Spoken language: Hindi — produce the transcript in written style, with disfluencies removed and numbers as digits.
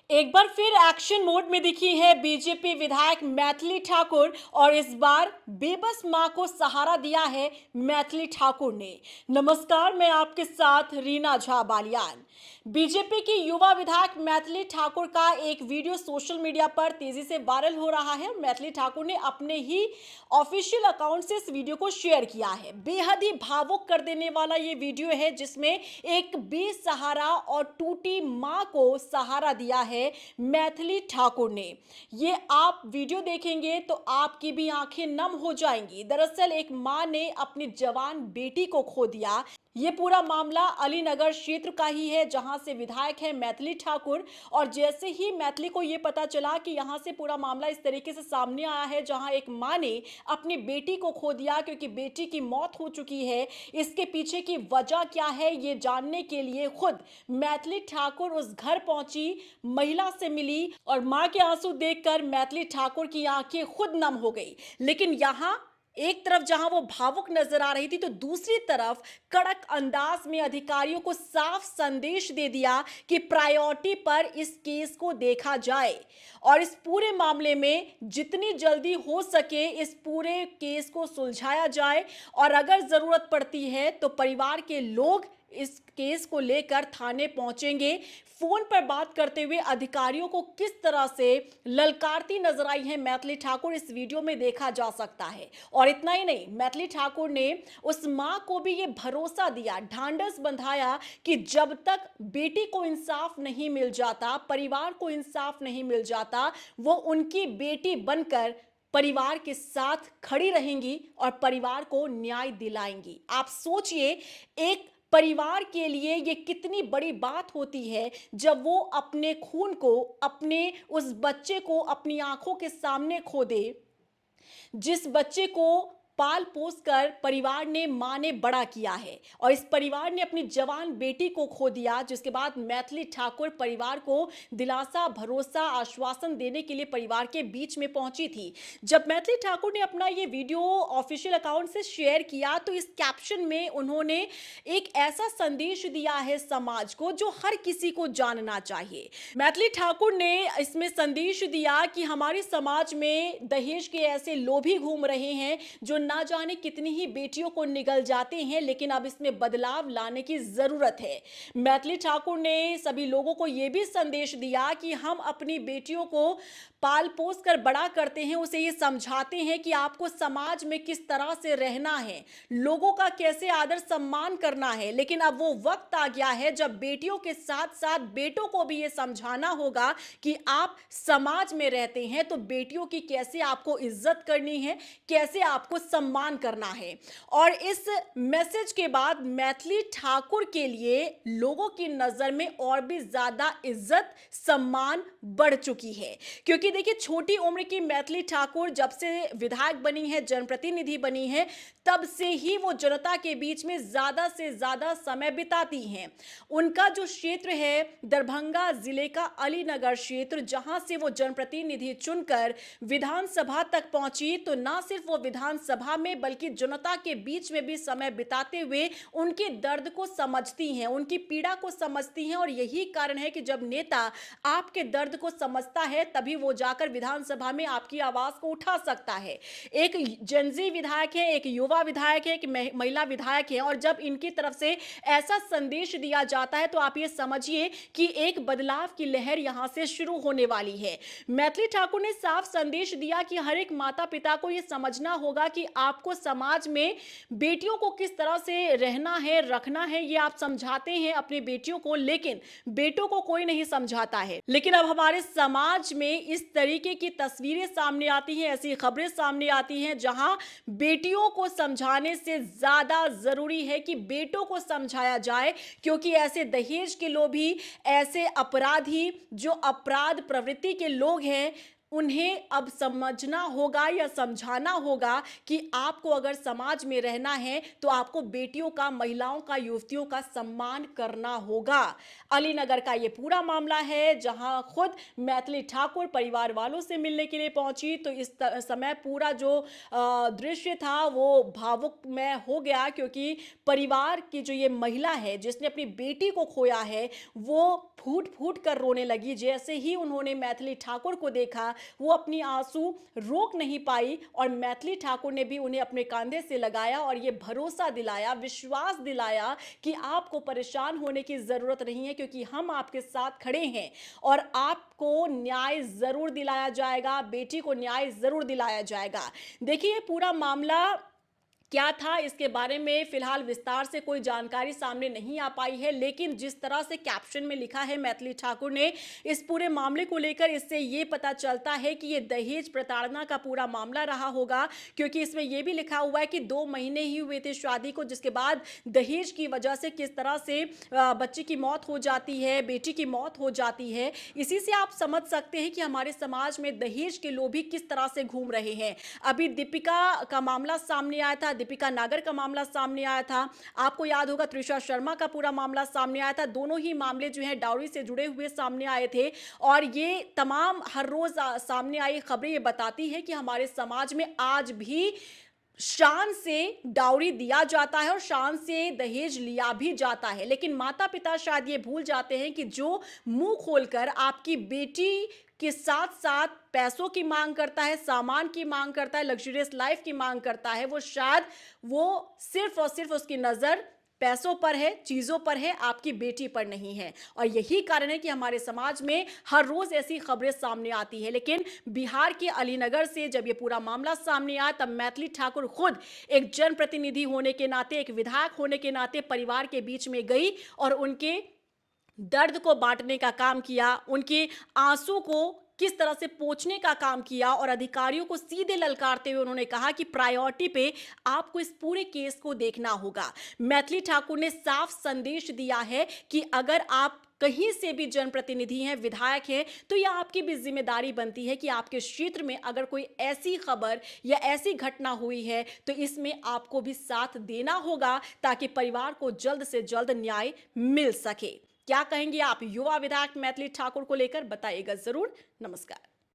एक बार फिर एक्शन मोड में दिखी है बीजेपी विधायक मैथिली ठाकुर और इस बार बेबस मां को सहारा दिया है मैथिली ठाकुर ने। नमस्कार, मैं आपके साथ रीना झा बालियान। बीजेपी की युवा विधायक मैथिली ठाकुर का एक वीडियो सोशल मीडिया पर तेजी से वायरल हो रहा है। मैथिली ठाकुर ने अपने ही ऑफिशियल अकाउंट से इस वीडियो को शेयर किया है। बेहद ही भावुक कर देने वाला ये वीडियो है जिसमें एक बेसहारा और टूटी मां को सहारा दिया है मैथिली ठाकुर ने। ये आप वीडियो देखेंगे तो आपकी भी आंखें नम हो जाएंगी। दरअसल एक मां ने अपनी जवान बेटी को खो दिया। ये पूरा मामला अलीनगर क्षेत्र का ही है जहां से विधायक है मैथिली ठाकुर। और जैसे ही मैथिली को ये पता चला कि यहां से पूरा मामला इस तरीके से सामने आया है जहां एक मां ने अपनी बेटी को खो दिया क्योंकि बेटी की मौत हो चुकी है, इसके पीछे की वजह क्या है ये जानने के लिए खुद मैथिली ठाकुर उस घर पहुंची, महिला से मिली और मां के आंसू देखकर मैथिली ठाकुर की आंखें खुद नम हो गई। लेकिन यहां एक तरफ जहां वो भावुक नजर आ रही थी तो दूसरी तरफ कड़क अंदाज में अधिकारियों को साफ संदेश दे दिया कि प्रायोरिटी पर इस केस को देखा जाए और इस पूरे मामले में जितनी जल्दी हो सके इस पूरे केस को सुलझाया जाए। और अगर जरूरत पड़ती है तो परिवार के लोग इस केस को लेकर थाने पहुंचेंगे। फोन पर बात करते हुए अधिकारियों को किस तरह से ललकारती नजर आई है मैथिली ठाकुर, इस वीडियो में देखा जा सकता है। और इतना ही नहीं, मैथिली ठाकुर ने उस मां को भी ये भरोसा दिया, ढांढस बंधाया कि जब तक बेटी को इंसाफ नहीं मिल जाता, परिवार को इंसाफ नहीं मिल जाता, वो उनकी बेटी बनकर परिवार के साथ खड़ी रहेंगी और परिवार को न्याय दिलाएंगी। आप सोचिए, एक परिवार के लिए ये कितनी बड़ी बात होती है जब वो अपने खून को, अपने उस बच्चे को अपनी आंखों के सामने खो दे, जिस बच्चे को पाल पोस कर परिवार ने, मां ने बड़ा किया है। और इस परिवार ने अपनी जवान बेटी को खो दिया, जिसके बाद मैथिली ठाकुर परिवार को दिलासा, भरोसा, आश्वासन देने के लिए परिवार के बीच में पहुंची थी। जब मैथिली ठाकुर ने अपना ये वीडियो ऑफिशियल अकाउंट से शेयर किया तो इस कैप्शन में उन्होंने एक ऐसा संदेश दिया है समाज को जो हर किसी को जानना चाहिए। मैथिली ठाकुर ने इसमें संदेश दिया कि हमारे समाज में दहेज के ऐसे लोभी घूम रहे हैं जो ना जाने कितनी ही बेटियों को निगल जाते हैं, लेकिन अब इसमें बदलाव लाने की जरूरत है। मैथिली ठाकुर ने सभी लोगों को यह भी संदेश दिया कि हम अपनी बेटियों को पाल पोस कर बड़ा करते हैं, उसे ये समझाते हैं कि आपको समाज में किस तरह से रहना है, लोगों का कैसे आदर सम्मान करना है। लेकिन अब वो वक्त आ गया है जब बेटियों के साथ साथ बेटों को भी ये समझाना होगा कि आप समाज में रहते हैं तो बेटियों की कैसे आपको इज्जत करनी है, कैसे आपको सम्मान करना है। और इस मैसेज के बाद मैथिली ठाकुर के लिए लोगों की नजर में और भी ज्यादा इज्जत, सम्मान बढ़ चुकी है। क्योंकि देखिए, छोटी उम्र की मैथिली ठाकुर जब से विधायक बनी है, जनप्रतिनिधि बनी है, तब से ही वो जनता के बीच में ज्यादा से ज्यादा समय बिताती हैं। उनका जो क्षेत्र है दरभंगा जिले का अलीनगर क्षेत्र, जहां से वो जनप्रतिनिधि चुनकर विधानसभा तक पहुंची, तो ना सिर्फ वो विधानसभा में बल्कि जनता के बीच में भी समय बिताते हुए उनके दर्द को समझती हैं, उनकी पीड़ा को समझती हैं। और यही कारण है कि जब नेता आपके दर्द को समझता है तभी वो जाकर विधानसभा में आपकी आवाज को उठा सकता है। एक जनजी विधायक है, एक युवा विधायक है, एक महिला विधायक है, और जब इनकी तरफ से ऐसा संदेश दिया जाता है तो आप ये समझिए कि एक बदलाव की लहर यहां से शुरू होने वाली है। मैथिली ठाकुर ने साफ संदेश दिया कि हर एक माता पिता को यह समझना होगा कि आपको समाज में बेटियों को किस तरह से रहना है, रखना है। ये आप समझाते हैं अपनी बेटियों को, लेकिन बेटों को कोई नहीं समझाता है। लेकिन अब हमारे समाज में इस तरीके की तस्वीरें सामने आती हैं, ऐसी खबरें सामने आती हैं जहां बेटियों को समझाने से ज्यादा जरूरी है कि बेटों को समझाया जाए। क्योंकि ऐसे दहेज के लोभी, ऐसे अपराधी जो अपराध प्रवृत्ति के लोग हैं, उन्हें अब समझना होगा या समझाना होगा कि आपको अगर समाज में रहना है तो आपको बेटियों का, महिलाओं का, युवतियों का सम्मान करना होगा। अलीनगर का ये पूरा मामला है जहां खुद मैथिली ठाकुर परिवार वालों से मिलने के लिए पहुंची तो इस समय पूरा जो दृश्य था वो भावुक में हो गया, क्योंकि परिवार की जो ये महिला है जिसने अपनी बेटी को खोया है वो फूट फूट कर रोने लगी। जैसे ही उन्होंने मैथिली ठाकुर को देखा वो अपनी आंसू रोक नहीं पाई और मैथिली ठाकुर ने भी उन्हें अपने कंधे से लगाया और ये भरोसा दिलाया, विश्वास दिलाया कि आपको परेशान होने की जरूरत नहीं है, क्योंकि हम आपके साथ खड़े हैं और आपको न्याय जरूर दिलाया जाएगा, बेटी को न्याय जरूर दिलाया जाएगा। देखिए, ये पूरा मामला क्या था इसके बारे में फिलहाल विस्तार से कोई जानकारी सामने नहीं आ पाई है, लेकिन जिस तरह से कैप्शन में लिखा है मैथिली ठाकुर ने इस पूरे मामले को लेकर, इससे ये पता चलता है कि ये दहेज प्रताड़ना का पूरा मामला रहा होगा, क्योंकि इसमें यह भी लिखा हुआ है कि 2 महीने ही हुए थे शादी को, जिसके बाद दहेज की वजह से किस तरह से बच्चे की मौत हो जाती है, बेटी की मौत हो जाती है। इसी से आप समझ सकते हैं कि हमारे समाज में दहेज के लोभी किस तरह से घूम रहे हैं। अभी दीपिका का मामला सामने आया था, दीपिका नागर का मामला सामने आया था, आपको याद होगा त्रिशा शर्मा का पूरा मामला सामने आया था। दोनों ही मामले जो हैं डाउरी से जुड़े हुए सामने आए थे और ये तमाम हर रोज सामने आई खबरें ये बताती है कि हमारे समाज में आज भी शान से डाउरी दिया जाता है और शान से दहेज लिया भी जाता है, लेकिन माता पिता शायद ये भूल जाते हैं कि जो मुंह खोलकर आपकी बेटी के साथ साथ पैसों की मांग करता है, सामान की मांग करता है, लग्जरियस लाइफ की मांग करता है, वो शायद वो सिर्फ और सिर्फ उसकी नजर पैसों पर है, चीजों पर है, आपकी बेटी पर नहीं है। और यही कारण है कि हमारे समाज में हर रोज ऐसी खबरें सामने आती है। लेकिन बिहार के अलीनगर से जब ये पूरा मामला सामने आया तब मैथिली ठाकुर खुद एक जनप्रतिनिधि होने के नाते, एक विधायक होने के नाते परिवार के बीच में गई और उनके दर्द को बांटने का काम किया, उनके आंसू को किस तरह से पोंछने का काम किया और अधिकारियों को सीधे ललकारते हुए उन्होंने कहा कि प्रायोरिटी पे आपको इस पूरे केस को देखना होगा। मैथिली ठाकुर ने साफ संदेश दिया है कि अगर आप कहीं से भी जनप्रतिनिधि हैं, विधायक हैं, तो यह आपकी भी जिम्मेदारी बनती है कि आपके क्षेत्र में अगर कोई ऐसी खबर या ऐसी घटना हुई है तो इसमें आपको भी साथ देना होगा ताकि परिवार को जल्द से जल्द न्याय मिल सके। क्या कहेंगे आप युवा विधायक मैथिली ठाकुर को लेकर, बताइएगा जरूर। नमस्कार।